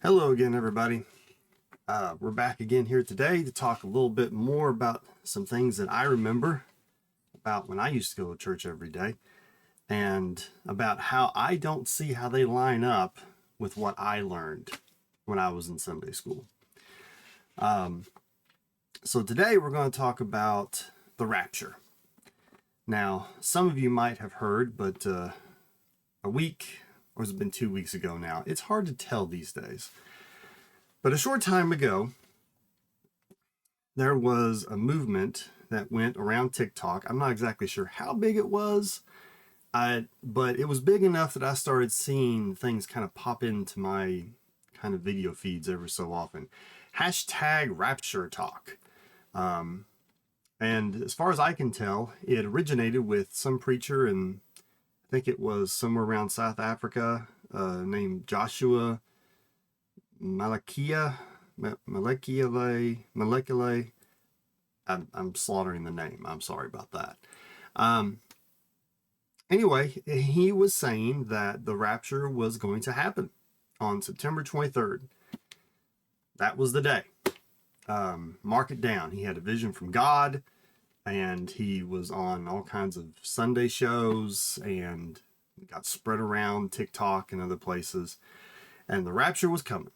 Hello again, everybody. We're back again here today to talk a little bit more about some things that I remember about when I used to go to church every day and about how I don't see how they line up with what I learned when I was in Sunday school. So today we're going to talk about the rapture. Now, some of you might have heard, but a week, or has it been 2 weeks ago now? It's hard to tell these days. But a short time ago, there was a movement that went around TikTok. I'm not exactly sure how big it was, but it was big enough that I started seeing things kind of pop into my kind of video feeds every so often. Hashtag Rapture Talk. And as far as I can tell, it originated with some preacher, and I think it was somewhere around South Africa, named Joshua Malakia. I'm slaughtering the name. I'm sorry about that. Anyway, he was saying that the rapture was going to happen on September 23rd. That was the day. Mark it down. He had a vision from God, and he was on all kinds of Sunday shows and got spread around TikTok and other places. And the rapture was coming.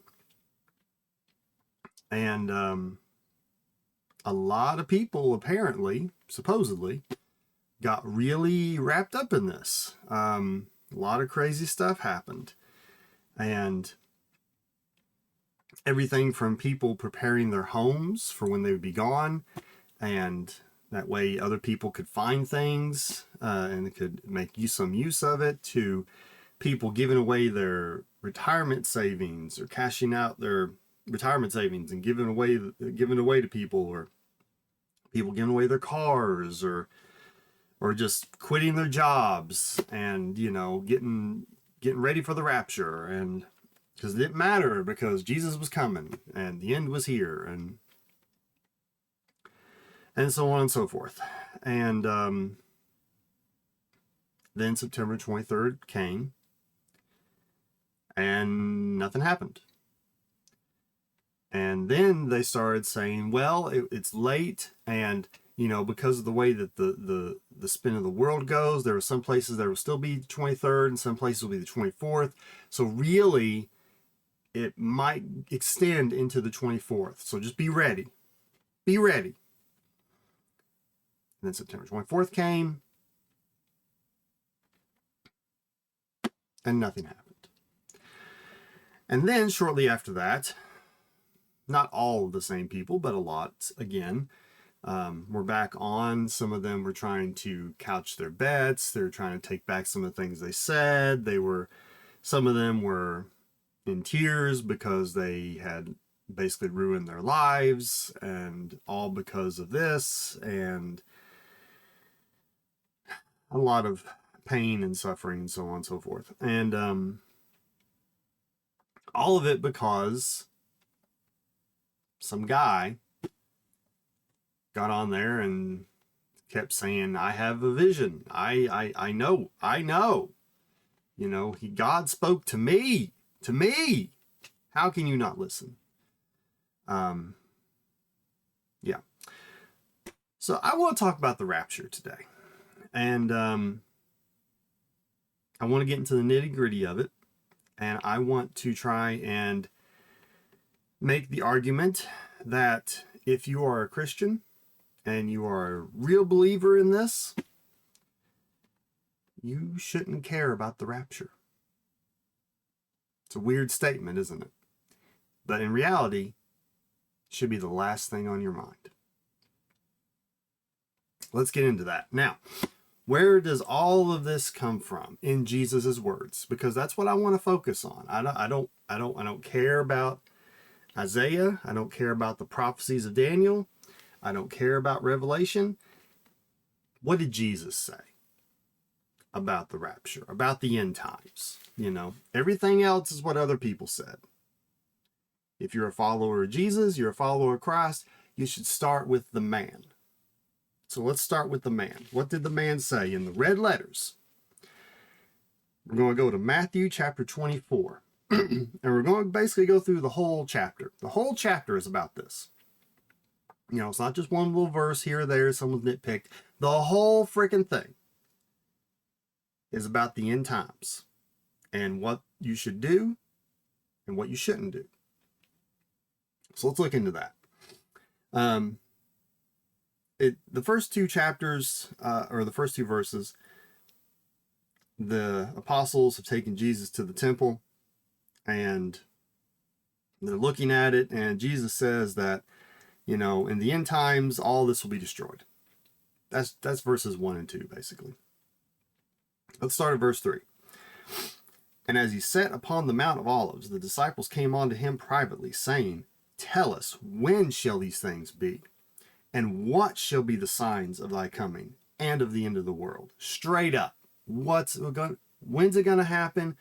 And a lot of people apparently, supposedly, got really wrapped up in this. A lot of crazy stuff happened. And everything from people preparing their homes for when they would be gone, and that way other people could find things and could make some use of it, to people giving away their retirement savings or cashing out their retirement savings and giving away to people, or people giving away their cars, or just quitting their jobs and getting ready for the rapture, and because it didn't matter, because Jesus was coming and the end was here, and so on and so forth. And then September 23rd came and nothing happened. And then they started saying, well, it's late, and because of the way that the spin of the world goes, there are some places that will still be the 23rd and some places will be the 24th. So really, it might extend into the 24th. So just be ready. Be ready. And then September 24th came, and nothing happened. And then shortly after that, not all of the same people, but a lot again, were back on. Some of them were trying to couch their bets. They were trying to take back some of the things they said. Some of them were in tears because they had basically ruined their lives, and all because of this, and a lot of pain and suffering and so on and so forth. And all of it because some guy got on there and kept saying, I have a vision. I know. God spoke to me. How can you not listen? Yeah. So I want to talk about the rapture today. And I want to get into the nitty-gritty of it. And I want to try and make the argument that if you are a Christian and you are a real believer in this, you shouldn't care about the rapture. It's a weird statement, isn't it? But in reality, it should be the last thing on your mind. Let's get into that. Now, where does all of this come from in Jesus's words? Because that's what I want to focus on. I don't care about Isaiah. I don't care about the prophecies of Daniel. I don't care about Revelation. What did Jesus say about the rapture, about the end times? Everything else is what other people said. If you're a follower of Jesus, you're a follower of Christ, you should start with the man. So let's start with the man. What did the man say in the red letters? We're going to go to Matthew chapter 24. And we're going to basically go through the whole chapter. The whole chapter is about this. You know, it's not just one little verse here or there, someone's nitpicked. The whole freaking thing is about the end times and what you should do and what you shouldn't do. So let's look into that. The first two chapters, or the first two verses, the apostles have taken Jesus to the temple and they're looking at it, and Jesus says that, you know, in the end times, all this will be destroyed. That's verses 1 and 2, basically. Let's start at verse 3. And as he sat upon the Mount of Olives, the disciples came unto him privately, saying, Tell us, when shall these things be? And what shall be the signs of thy coming and of the end of the world? Straight up. When's it going to happen?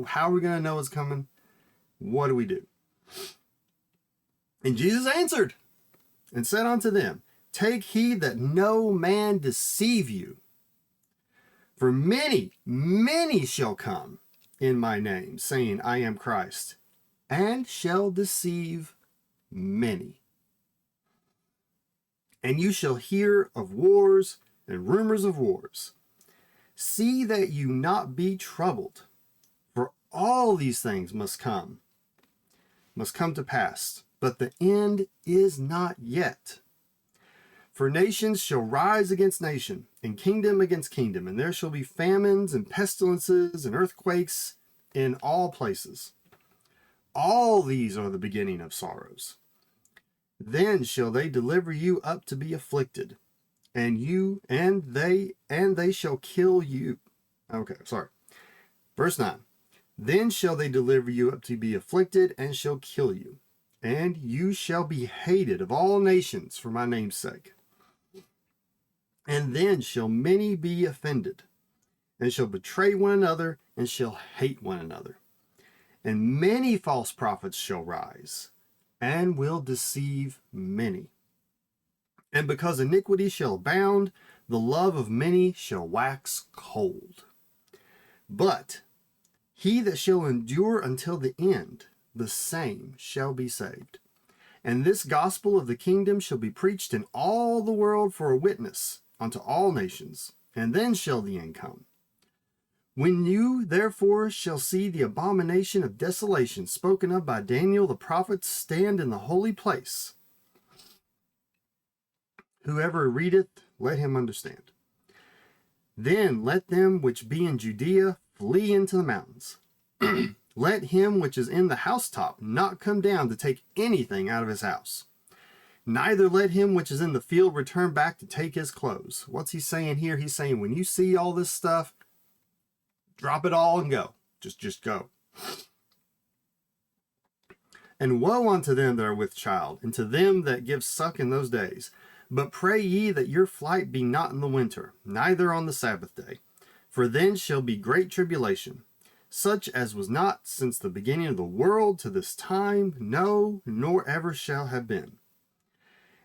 How are we going to know it's coming? What do we do? And Jesus answered and said unto them, Take heed that no man deceive you. For many, many shall come in my name, saying, I am Christ, and shall deceive many. And you shall hear of wars and rumors of wars. See that you not be troubled, for all these things must come to pass, but the end is not yet. For nations shall rise against nation, and kingdom against kingdom, and there shall be famines and pestilences and earthquakes in all places. All these are the beginning of sorrows. Then shall they deliver you up to be afflicted, and they shall kill you. Okay, sorry. Verse 9. Then shall they deliver you up to be afflicted, and shall kill you, and you shall be hated of all nations for my name's sake. And then shall many be offended, and shall betray one another, and shall hate one another. And many false prophets shall rise, and will deceive many. And because iniquity shall abound, the love of many shall wax cold. But he that shall endure until the end, the same shall be saved. And this gospel of the kingdom shall be preached in all the world for a witness unto all nations, and then shall the end come. When you therefore shall see the abomination of desolation spoken of by Daniel the prophet stand in the holy place, whoever readeth, let him understand. Then let them which be in Judea flee into the mountains. Let him which is in the housetop not come down to take anything out of his house. Neither let him which is in the field return back to take his clothes. What's he saying here? He's saying when you see all this stuff, drop it all and go. Just go. And woe unto them that are with child, and to them that give suck in those days. But pray ye that your flight be not in the winter, neither on the Sabbath day. For then shall be great tribulation, such as was not since the beginning of the world to this time, no, nor ever shall have been.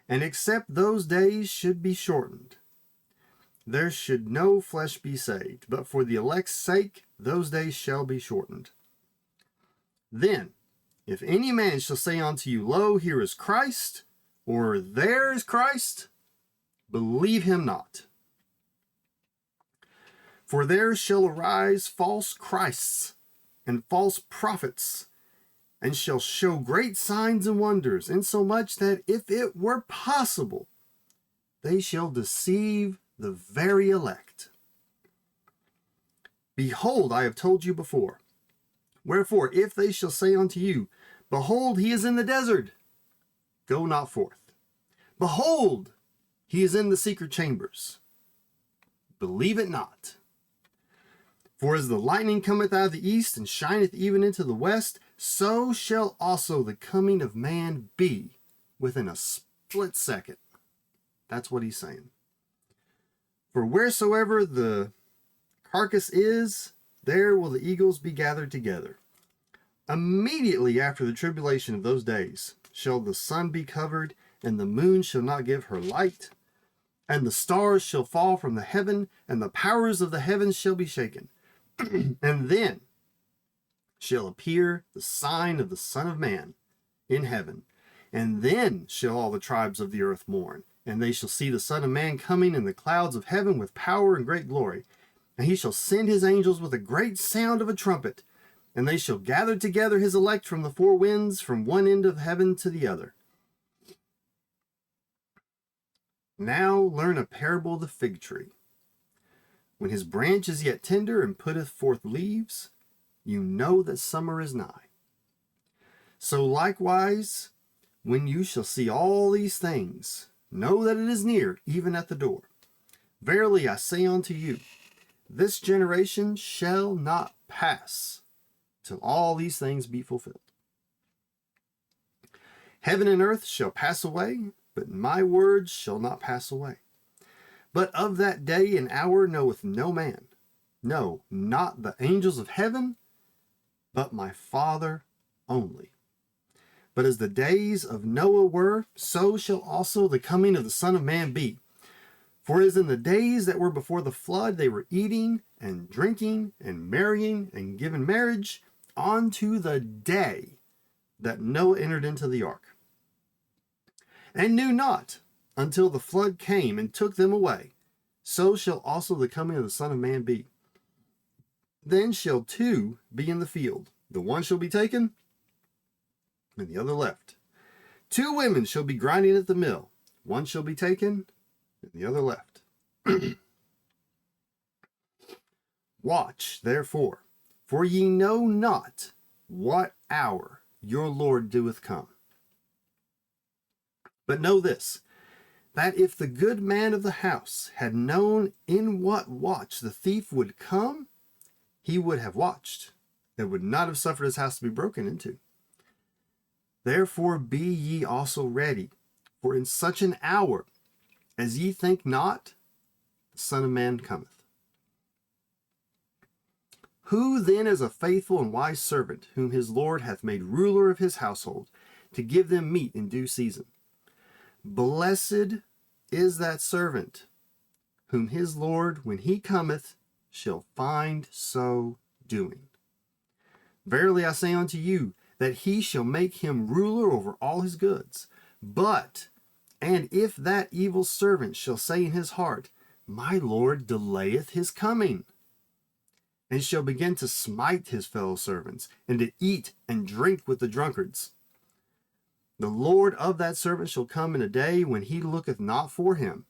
And except those days should be shortened, there should no flesh be saved, but for the elect's sake those days shall be shortened. Then, if any man shall say unto you, Lo, here is Christ, or there is Christ, believe him not. For there shall arise false Christs and false prophets, and shall show great signs and wonders, insomuch that if it were possible, they shall deceive the very elect. Behold, I have told you before. Wherefore, if they shall say unto you, Behold, he is in the desert, go not forth. Behold, he is in the secret chambers, believe it not. For as the lightning cometh out of the east, and shineth even into the west, so shall also the coming of man be within a split second. That's what he's saying. For wheresoever the carcass is, there will the eagles be gathered together. Immediately after the tribulation of those days shall the sun be covered, and the moon shall not give her light, and the stars shall fall from the heaven, and the powers of the heavens shall be shaken. And then shall appear the sign of the Son of Man in heaven. And then shall all the tribes of the earth mourn, and they shall see the Son of Man coming in the clouds of heaven with power and great glory. And he shall send his angels with a great sound of a trumpet, and they shall gather together his elect from the four winds, from one end of heaven to the other. Now learn a parable of the fig tree. When his branch is yet tender and putteth forth leaves, you know that summer is nigh. So likewise, when you shall see all these things, know that it is near, even at the door. Verily I say unto you, this generation shall not pass till all these things be fulfilled. Heaven and earth shall pass away, but my words shall not pass away. But of that day and hour knoweth no man, no, not the angels of heaven, but my Father only. But as the days of Noah were, so shall also the coming of the Son of Man be. For as in the days that were before the flood, they were eating and drinking and marrying and giving marriage unto the day that Noah entered into the ark, and knew not until the flood came and took them away. So shall also the coming of the Son of Man be. Then shall two be in the field, the one shall be taken, and the other left. Two women shall be grinding at the mill, one shall be taken, and the other left. Watch, therefore, for ye know not what hour your Lord doeth come. But know this, that if the good man of the house had known in what watch the thief would come, he would have watched, and would not have suffered his house to be broken into. Therefore be ye also ready, for in such an hour as ye think not, the Son of Man cometh. Who then is a faithful and wise servant, whom his Lord hath made ruler of his household, to give them meat in due season? Blessed is that servant, whom his Lord, when he cometh, shall find so doing. Verily I say unto you, that he shall make him ruler over all his goods. And if that evil servant shall say in his heart, my Lord delayeth his coming, and shall begin to smite his fellow servants, and to eat and drink with the drunkards, the Lord of that servant shall come in a day when he looketh not for him,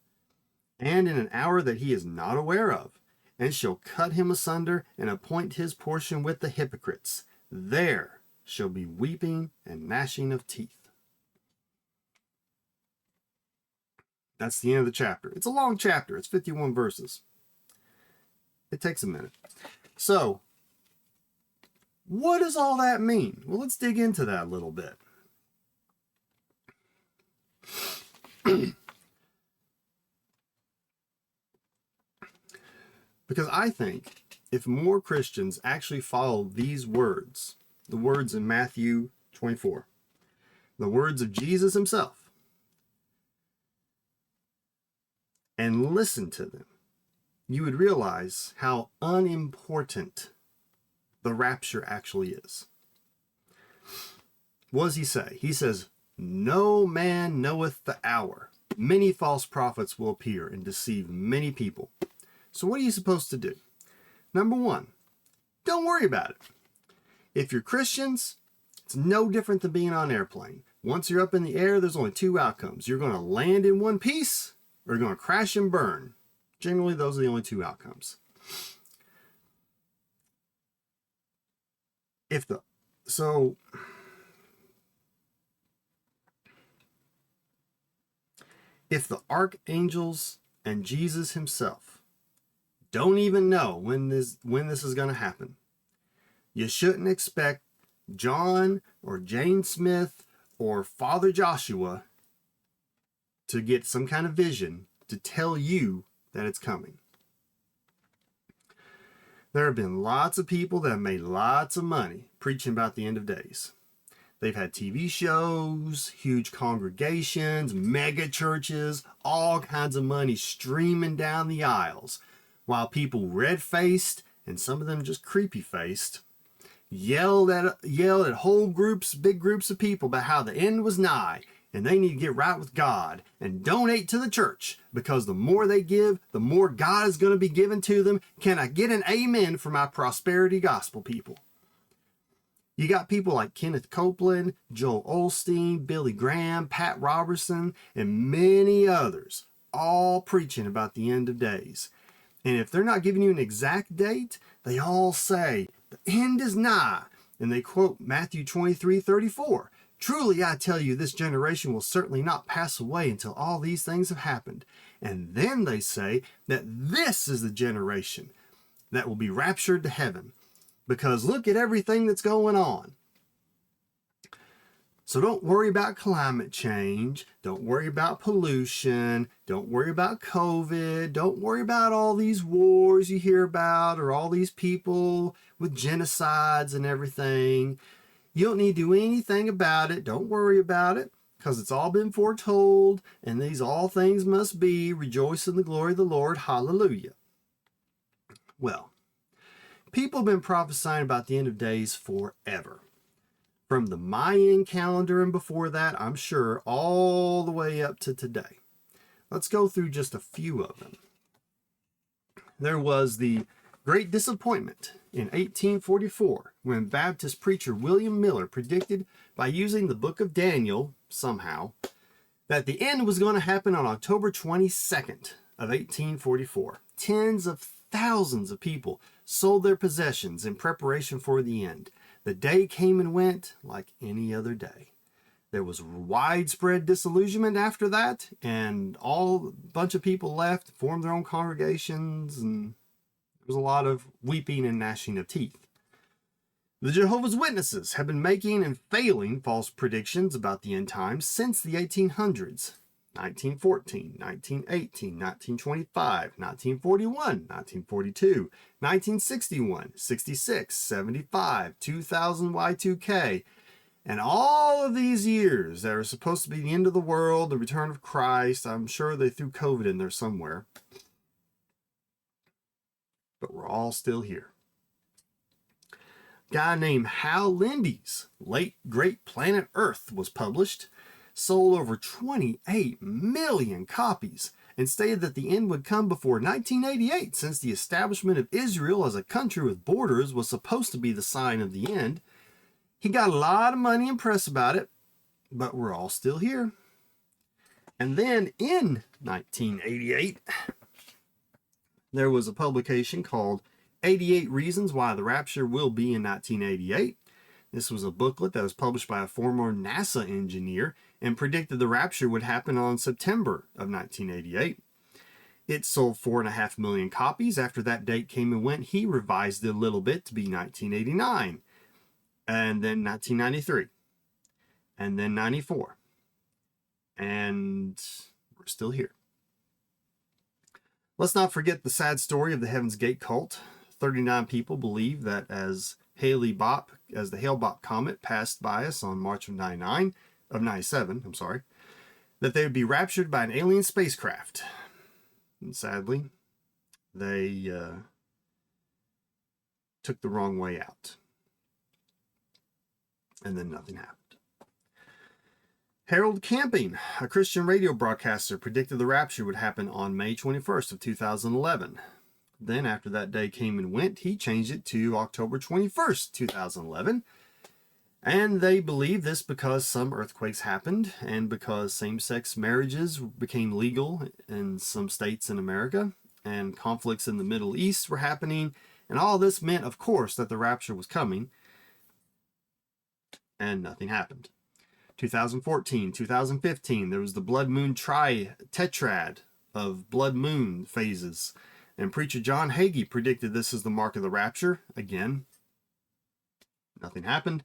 and in an hour that he is not aware of, and shall cut him asunder, and appoint his portion with the hypocrites. There shall be weeping and gnashing of teeth. That's the end of the chapter. It's a long chapter. It's 51 verses. It takes a minute. So, what does all that mean? Well, let's dig into that a little bit. Because I think if more Christians actually follow these words, the words in Matthew 24, the words of Jesus himself, and listen to them, you would realize how unimportant the rapture actually is. What does he say? He says, no man knoweth the hour. Many false prophets will appear and deceive many people. So what are you supposed to do? Number one, don't worry about it. If you're Christians, it's no different than being on an airplane. Once you're up in the air, there's only two outcomes. You're going to land in one piece, or you're going to crash and burn. Generally, those are the only two outcomes. If the archangels and Jesus himself don't even know when this is going to happen, you shouldn't expect John or Jane Smith or Father Joshua to get some kind of vision to tell you that it's coming. There have been lots of people that have made lots of money preaching about the end of days. They've had TV shows, huge congregations, mega churches, all kinds of money streaming down the aisles, while people red-faced, and some of them just creepy-faced, yelled at whole groups, big groups of people about how the end was nigh and they need to get right with God and donate to the church because the more they give, the more God is going to be given to them. Can I get an amen for my prosperity gospel people? You got people like Kenneth Copeland, Joel Osteen, Billy Graham, Pat Robertson, and many others, all preaching about the end of days. And if they're not giving you an exact date, they all say, the end is nigh. And they quote Matthew 23:34. Truly, I tell you, this generation will certainly not pass away until all these things have happened. And then they say that this is the generation that will be raptured to heaven. Because look at everything that's going on. So don't worry about climate change. Don't worry about pollution. Don't worry about COVID. Don't worry about all these wars you hear about or all these people with genocides and everything. You don't need to do anything about it. Don't worry about it because it's all been foretold and these all things must be. Rejoice in the glory of the Lord. Hallelujah. Well, people have been prophesying about the end of days forever. From the Mayan calendar and before that, I'm sure, all the way up to today. Let's go through just a few of them. There was the Great Disappointment in 1844 when Baptist preacher William Miller predicted by using the book of Daniel, somehow, that the end was going to happen on October 22nd of 1844. Tens of thousands of people sold their possessions in preparation for the end. The day came and went like any other day. There was widespread disillusionment after that, and a bunch of people left, formed their own congregations, and there was a lot of weeping and gnashing of teeth. The Jehovah's Witnesses have been making and failing false predictions about the end times since the 1800s. 1914, 1918, 1925, 1941, 1942, 1961, 66, 75, 2000 Y2K, and all of these years that are supposed to be the end of the world, the return of Christ. I'm sure they threw COVID in there somewhere. But we're all still here. A guy named Hal Lindy's late Great Planet Earth was published, sold over 28 million copies, and stated that the end would come before 1988 since the establishment of Israel as a country with borders was supposed to be the sign of the end. He got a lot of money and press about it, but we're all still here. And then in 1988, there was a publication called 88 Reasons Why the Rapture Will Be in 1988. This was a booklet that was published by a former NASA engineer and predicted the rapture would happen on September of 1988. It sold 4.5 million copies. After that date came and went, he revised it a little bit to be 1989, and then 1993, and then 94, and we're still here. Let's not forget the sad story of the Heaven's Gate cult. 39 people believe that as the Hale-Bopp comet passed by us on March of 97, that they would be raptured by an alien spacecraft. And sadly, they took the wrong way out. And then nothing happened. Harold Camping, a Christian radio broadcaster, predicted the rapture would happen on May 21st of 2011. Then after that day came and went, he changed it to October 21st, 2011. And they believe this because some earthquakes happened and because same-sex marriages became legal in some states in America and conflicts in the Middle East were happening. And all this meant, of course, that the rapture was coming. And nothing happened. 2014, 2015, there was the blood moon tetrad of blood moon phases. And preacher John Hagee predicted this as the mark of the rapture. Again, nothing happened.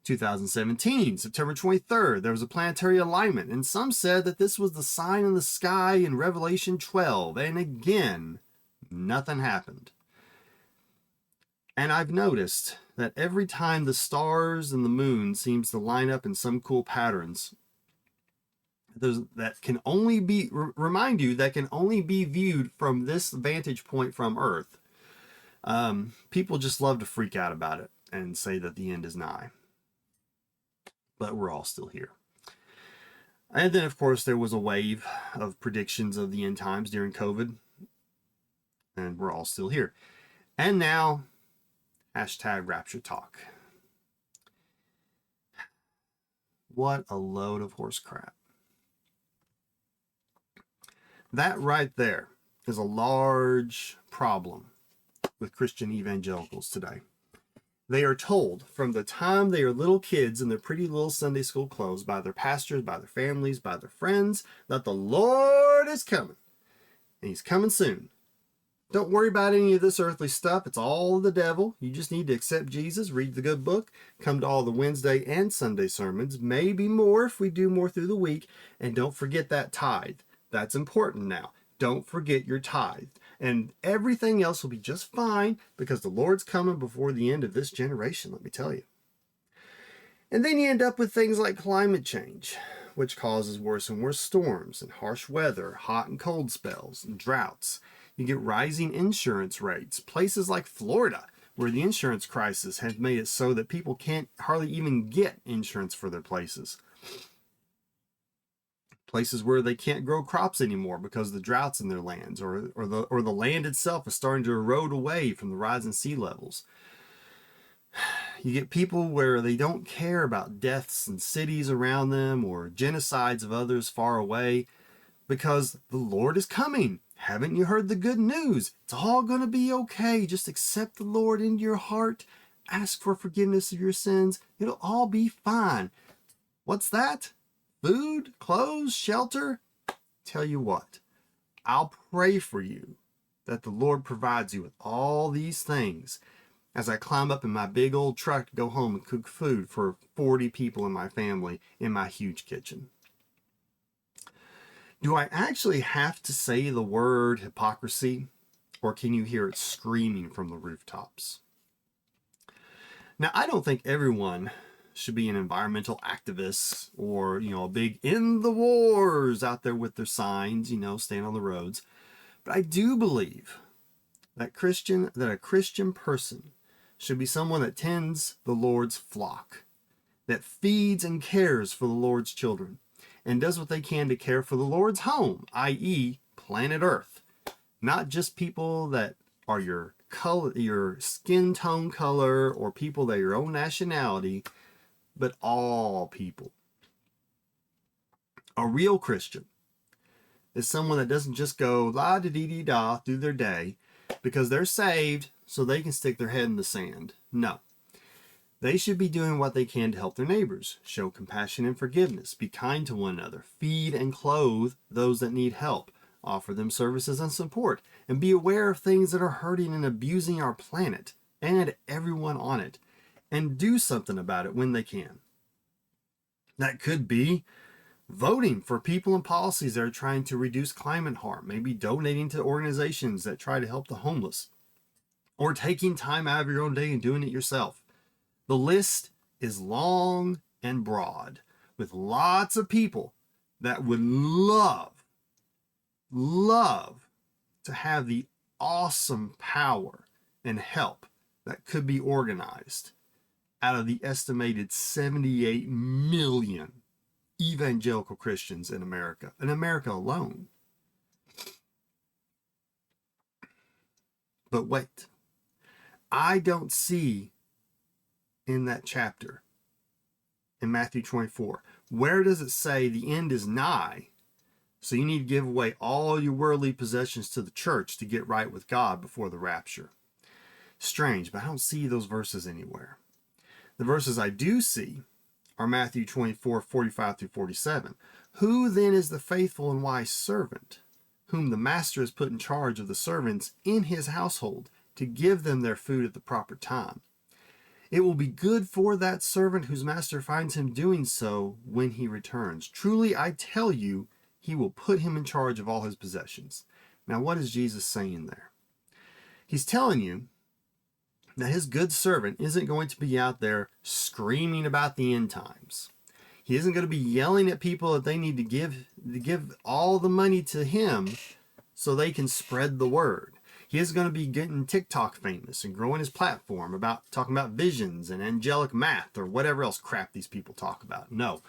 2017, September 23rd, there was a planetary alignment, and some said that this was the sign in the sky in Revelation 12. And again, nothing happened. And I've noticed that every time the stars and the moon seems to line up in some cool patterns, that can only be viewed from this vantage point from Earth. People just love to freak out about it. and say that the end is nigh. But we're all still here. And then, of course, there was a wave of predictions of the end times during COVID. And we're all still here. And now, hashtag Rapture Talk. What a load of horse crap. That right there is a large problem with Christian evangelicals today. They are told from the time they are little kids in their pretty little Sunday school clothes by their pastors, by their families, by their friends, that the Lord is coming. And he's coming soon. Don't worry about any of this earthly stuff. It's all the devil. You just need to accept Jesus, read the good book, come to all the Wednesday and Sunday sermons, maybe more if we do more through the week, and don't forget that tithe. That's important now. Don't forget your tithe. And everything else will be just fine because the Lord's coming before the end of this generation, let me tell you. And then you end up with things like climate change, which causes worse and worse storms and harsh weather, hot and cold spells and droughts. You get rising insurance rates. Places like Florida, where the insurance crisis has made it so that people can't hardly even get insurance for their places. Places where they can't grow crops anymore because of the droughts in their lands, or the land itself is starting to erode away from the rising sea levels. You get people where they don't care about deaths in cities around them or genocides of others far away because the Lord is coming. Haven't you heard the good news? It's all going to be okay. Just accept the Lord into your heart. Ask for forgiveness of your sins. It'll all be fine. What's that? Food, clothes, shelter? Tell you what, I'll pray for you that the Lord provides you with all these things as I climb up in my big old truck to go home and cook food for 40 people in my family in my huge kitchen. Do I actually have to say the word hypocrisy, or can you hear it screaming from the rooftops? Now, I don't think everyone should be an environmental activist or, a big "in the wars" out there with their signs, staying on the roads. But I do believe that a Christian person should be someone that tends the Lord's flock, that feeds and cares for the Lord's children, and does what they can to care for the Lord's home, i.e. planet Earth. Not just people that are your color, your skin tone color, or people that are your own nationality, but all people. A real Christian is someone that doesn't just go la-da-dee-dee-da through their day because they're saved so they can stick their head in the sand. No. They should be doing what they can to help their neighbors, show compassion and forgiveness, be kind to one another, feed and clothe those that need help, offer them services and support, and be aware of things that are hurting and abusing our planet and everyone on it, and do something about it when they can. That could be voting for people and policies that are trying to reduce climate harm, maybe donating to organizations that try to help the homeless, or taking time out of your own day and doing it yourself. The list is long and broad, with lots of people that would love to have the awesome power and help that could be organized out of the estimated 78 million evangelical Christians in America alone. But wait, I don't see in that chapter in Matthew 24, where does it say the end is nigh? So you need to give away all your worldly possessions to the church to get right with God before the rapture. Strange, but I don't see those verses anywhere. The verses I do see are Matthew 24, 45 through 47. Who then is the faithful and wise servant, whom the master has put in charge of the servants in his household to give them their food at the proper time? It will be good for that servant whose master finds him doing so when he returns. Truly, I tell you, he will put him in charge of all his possessions. Now, what is Jesus saying there? He's telling you that his good servant isn't going to be out there screaming about the end times. He isn't going to be yelling at people that they need to give all the money to him so they can spread the word. He is going to be getting TikTok famous and growing his platform about talking about visions and angelic math or whatever else crap these people talk about. No,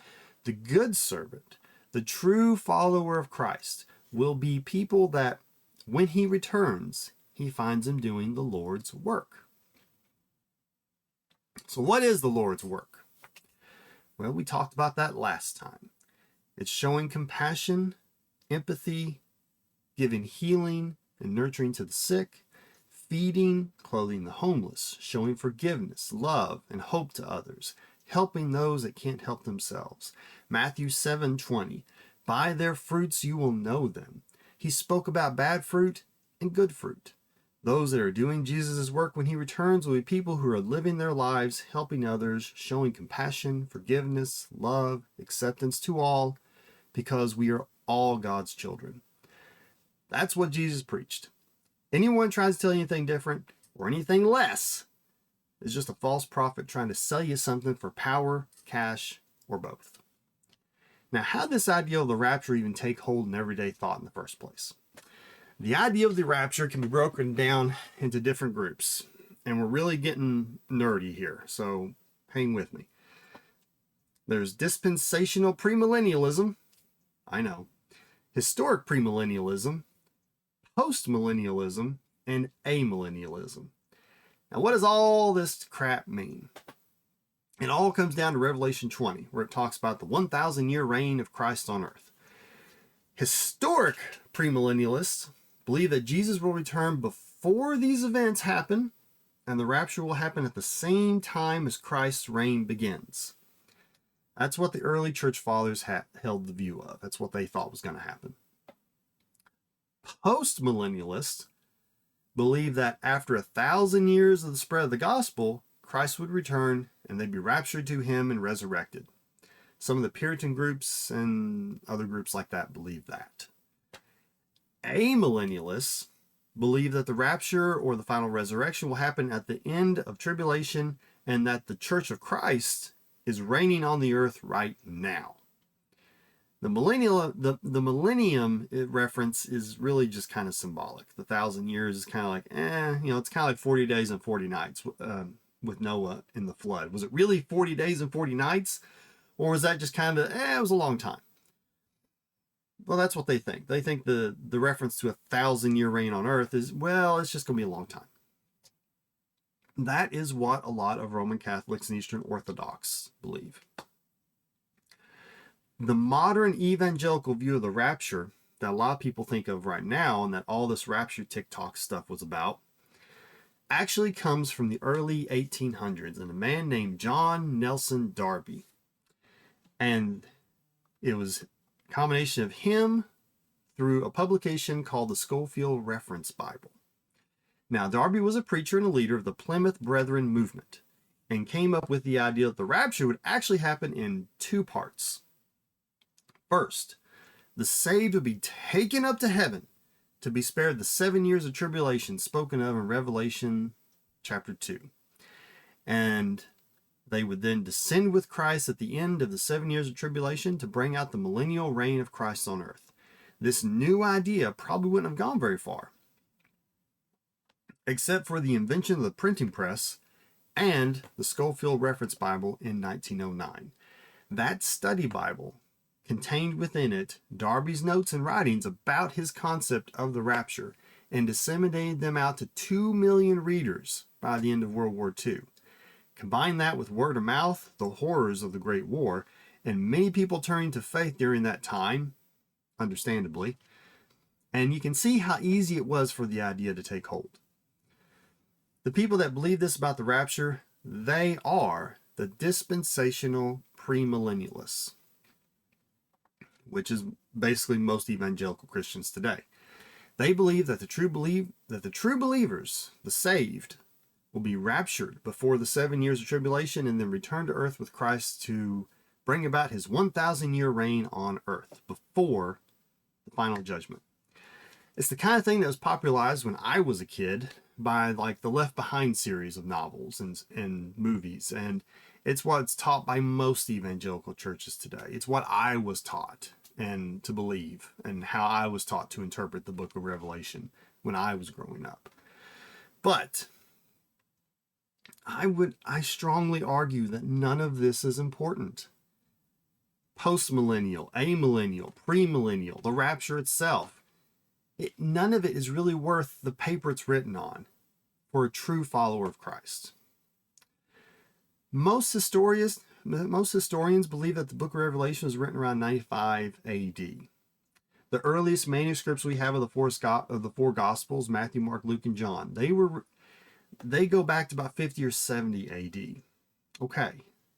the good servant, the true follower of Christ, will be people that when he returns, he finds them doing the Lord's work. So what is the Lord's work? Well, we talked about that last time. It's showing compassion, empathy, giving healing and nurturing to the sick, feeding, clothing the homeless, showing forgiveness, love, and hope to others, helping those that can't help themselves. Matthew 7:20, by their fruits you will know them. He spoke about bad fruit and good fruit. Those that are doing Jesus' work when he returns will be people who are living their lives, helping others, showing compassion, forgiveness, love, acceptance to all, because we are all God's children. That's what Jesus preached. Anyone tries to tell you anything different or anything less is just a false prophet trying to sell you something for power, cash, or both. Now, how did this idea of the rapture even take hold in everyday thought in the first place? The idea of the rapture can be broken down into different groups, and we're really getting nerdy here, so hang with me. There's dispensational premillennialism, I know, historic premillennialism, postmillennialism, and amillennialism. Now, what does all this crap mean? It all comes down to Revelation 20, where it talks about the 1,000-year reign of Christ on earth. Historic premillennialists believe that Jesus will return before these events happen, and the rapture will happen at the same time as Christ's reign begins. That's what the early church fathers held the view of. That's what they thought was going to happen. Post-millennialists believe that after 1,000 years of the spread of the gospel, Christ would return and they'd be raptured to him and resurrected. Some of the Puritan groups and other groups like that believe that. Amillennialists believe that the rapture or the final resurrection will happen at the end of tribulation and that the Church of Christ is reigning on the earth right now. The millennium reference is really just kind of symbolic. The 1,000 years is kind of like, it's kind of like 40 days and 40 nights with Noah in the flood. Was it really 40 days and 40 nights? Or was that just kind of, it was a long time? Well, that's what they think. They think the reference to 1,000-year reign on earth is, well, it's just going to be a long time. That is what a lot of Roman Catholics and Eastern Orthodox believe. The modern evangelical view of the rapture that a lot of people think of right now and that all this rapture TikTok stuff was about actually comes from the early 1800s and a man named John Nelson Darby. And it was a combination of him through a publication called the Scofield Reference Bible. Now, Darby was a preacher and a leader of the Plymouth Brethren movement and came up with the idea that the rapture would actually happen in two parts. First, the saved would be taken up to heaven to be spared the 7 years of tribulation spoken of in Revelation chapter 2. And they would then descend with Christ at the end of the 7 years of tribulation to bring out the millennial reign of Christ on earth. This new idea probably wouldn't have gone very far, except for the invention of the printing press and the Scofield Reference Bible in 1909. That study Bible contained within it Darby's notes and writings about his concept of the rapture and disseminated them out to 2 million readers by the end of World War II. Combine that with word of mouth, the horrors of the Great War, and many people turning to faith during that time, understandably, and you can see how easy it was for the idea to take hold. The people that believe this about the rapture, they are the dispensational premillennialists, which is basically most evangelical Christians today. They believe that the true believers, the saved, will be raptured before the 7 years of tribulation and then return to earth with Christ to bring about his 1,000-year reign on earth before the final judgment. It's the kind of thing that was popularized when I was a kid by like the Left Behind series of novels and movies, and it's what's taught by most evangelical churches today. It's what I was taught and to believe and how I was taught to interpret the book of Revelation when I was growing up. But I strongly argue that none of this is important. Post-millennial, amillennial, premillennial, the rapture itself, none of it is really worth the paper it's written on for a true follower of Christ. Most historians believe that the book of Revelation was written around 95 AD. The earliest manuscripts we have of the four Gospels, Matthew, Mark, Luke, and John, they go back to about 50 or 70 AD. Okay,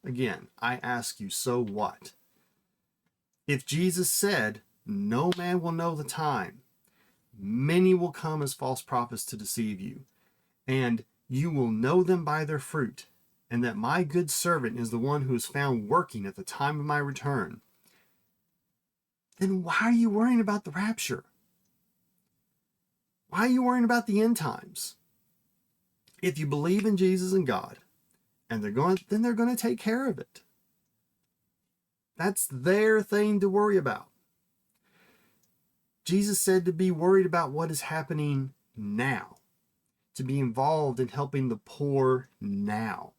again, I ask you, so what? If Jesus said, no man will know the time, many will come as false prophets to deceive you, and you will know them by their fruit, and that my good servant is the one who is found working at the time of my return, then why are you worrying about the rapture? Why are you worrying about the end times? If you believe in Jesus and God, and they're going to take care of it. That's their thing to worry about. Jesus said to be worried about what is happening now, to be involved in helping the poor now,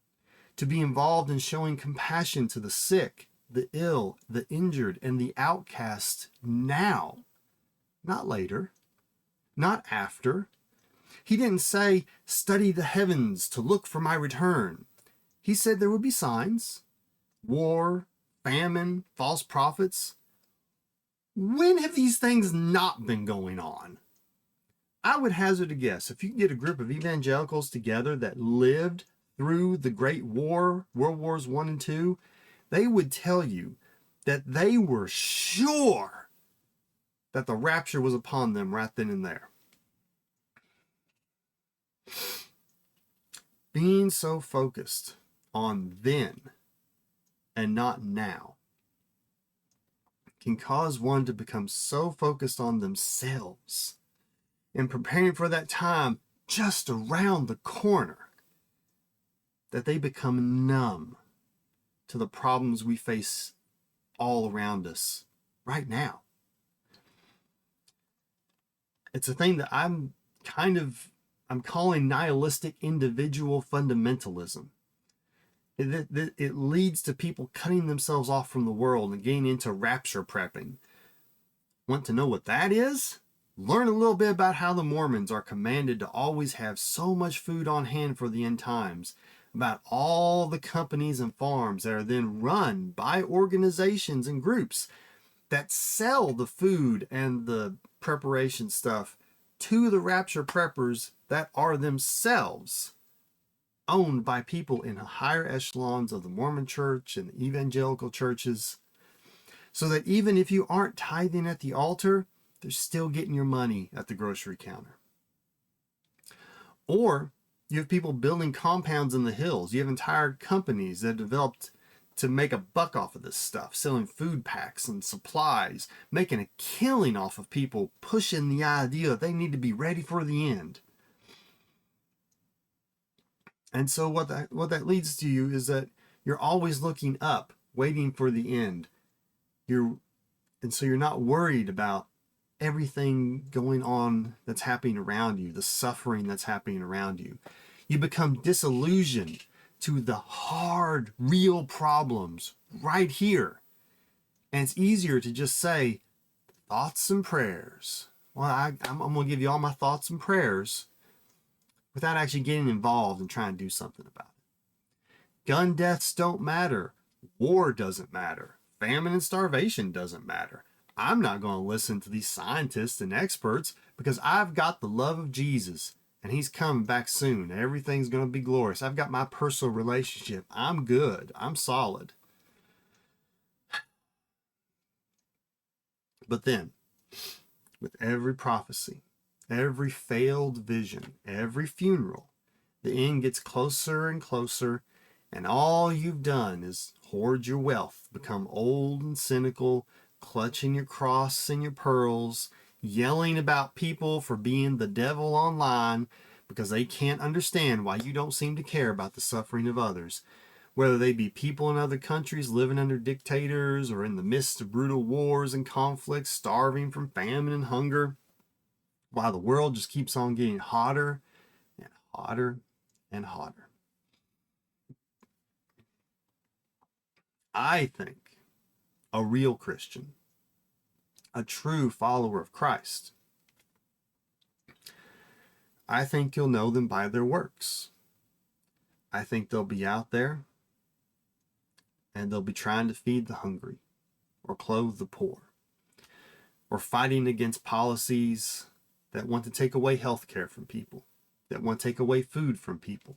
to be involved in showing compassion to the sick, the ill, the injured, and the outcast now, not later, not after. He didn't say, study the heavens to look for my return. He said there would be signs, war, famine, false prophets. When have these things not been going on? I would hazard a guess, if you can get a group of evangelicals together that lived through the Great War, World Wars I and II, they would tell you that they were sure that the rapture was upon them right then and there. Being so focused on then and not now can cause one to become so focused on themselves and preparing for that time just around the corner that they become numb to the problems we face all around us right now. It's a thing that I'm calling nihilistic individual fundamentalism. It leads to people cutting themselves off from the world and getting into rapture prepping. Want to know what that is? Learn a little bit about how the Mormons are commanded to always have so much food on hand for the end times, about all the companies and farms that are then run by organizations and groups that sell the food and the preparation stuff to the rapture preppers that are themselves owned by people in higher echelons of the Mormon church and the evangelical churches, so that even if you aren't tithing at the altar, they're still getting your money at the grocery counter. Or you have people building compounds in the hills. You have entire companies that have developed to make a buck off of this stuff, selling food packs and supplies, making a killing off of people, pushing the idea that they need to be ready for the end. And so what that leads to you is that you're always looking up, waiting for the end. And so you're not worried about everything going on that's happening around you, the suffering that's happening around you. You become disillusioned to the hard, real problems right here. And it's easier to just say, thoughts and prayers. Well, I'm going to give you all my thoughts and prayers without actually getting involved and trying to do something about it. Gun deaths don't matter. War doesn't matter. Famine and starvation doesn't matter. I'm not going to listen to these scientists and experts because I've got the love of Jesus and he's coming back soon. Everything's going to be glorious. I've got my personal relationship. I'm good. I'm solid. But then, with every prophecy, every failed vision, every funeral, the end gets closer and closer, and all you've done is hoard your wealth, become old and cynical, clutching your cross and your pearls, yelling about people for being the devil online because they can't understand why you don't seem to care about the suffering of others, whether they be people in other countries living under dictators or in the midst of brutal wars and conflicts, starving from famine and hunger. while the world just keeps on getting hotter and hotter and hotter. I think a real Christian, a true follower of Christ, I think you'll know them by their works. I think they'll be out there and they'll be trying to feed the hungry or clothe the poor or fighting against policies that want to take away health care from people, that want to take away food from people.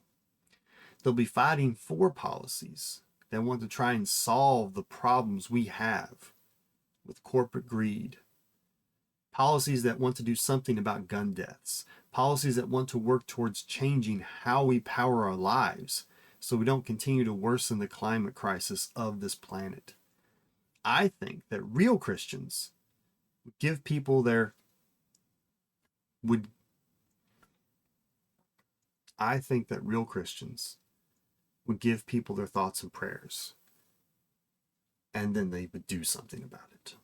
They'll be fighting for policies that want to try and solve the problems we have with corporate greed, policies that want to do something about gun deaths, policies that want to work towards changing how we power our lives so we don't continue to worsen the climate crisis of this planet. I think that real Christians would give people their would I think that real Christians would give people their thoughts and prayers, and then they would do something about it.